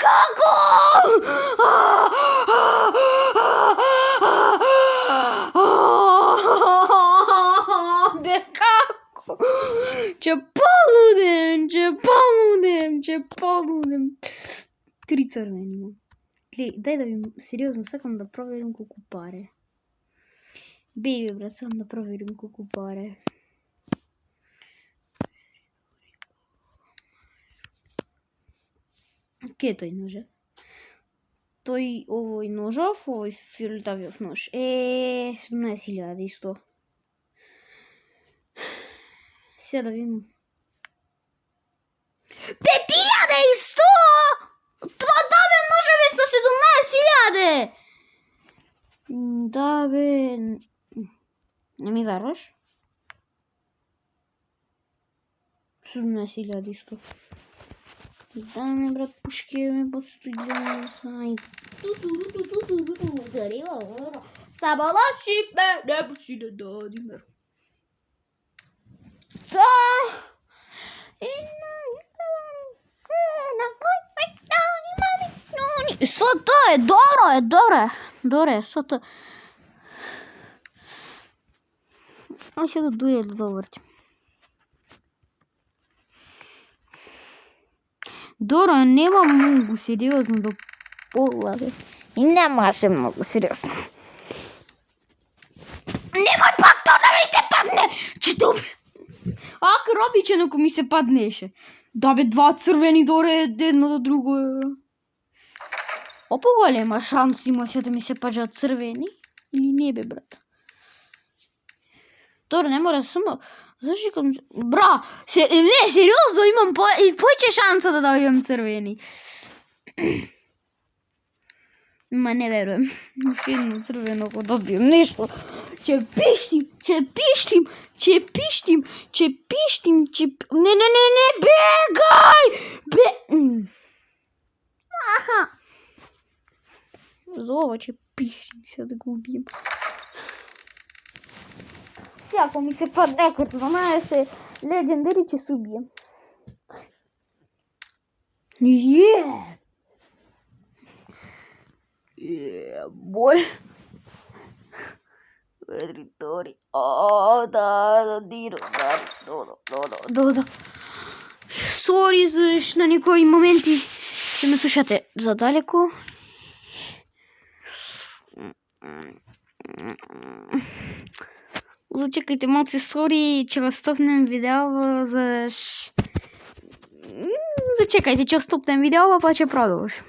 Kako? Be kako? Ce poludem. 3 crveni imam. Daj da vidim, seriozno, sakam da provjerim koliko pare. Baby, brat, sakam da provjerim koliko pare. Kje je toj nože? Той овој ножов, овој фиолетавиот нож. 17.000 исто. Сега да видим. 5.100! Това бе ножове со 17.000! Да бе... Не ми веруваш? 17.000 исто. Да ми, брат, пушки ми подстудили сай. Сабалачи бе, не пуши да дадимер. Да. Сото е добре, сото. Ай сега да дуе да довъртим. Дора, нема много сериозно да полага. И нямаше много сериозно. Немoj пак то да ми се падне! Че то бе... Ак, робичен, ако ми се паднеше. Да бе, 2 цървени доре, едно до друго. По-голема шанс има се да ми се паджат цървени. Или не бе, брат? Дора, не мора само... Zašto kam... Bra, ne, seriozno imam poveće šansa da dobijem crveni. Ma ne verujem. Još jednu crvenu ako dobijem nešto. Će pištim. Ne, begaj! Aha. За ovo će pištim sad da ga ubijem. Ako mi se padne karta, znamo se legendari će se ubijem. Boy. Vedritori. Da, diro, da. Sorry, na nekoji momenti ще ме слушате задалеко. Зачекайте малце, сори, че разстопнем видео, Зачекайте, че разстопнем видео, па че продължим.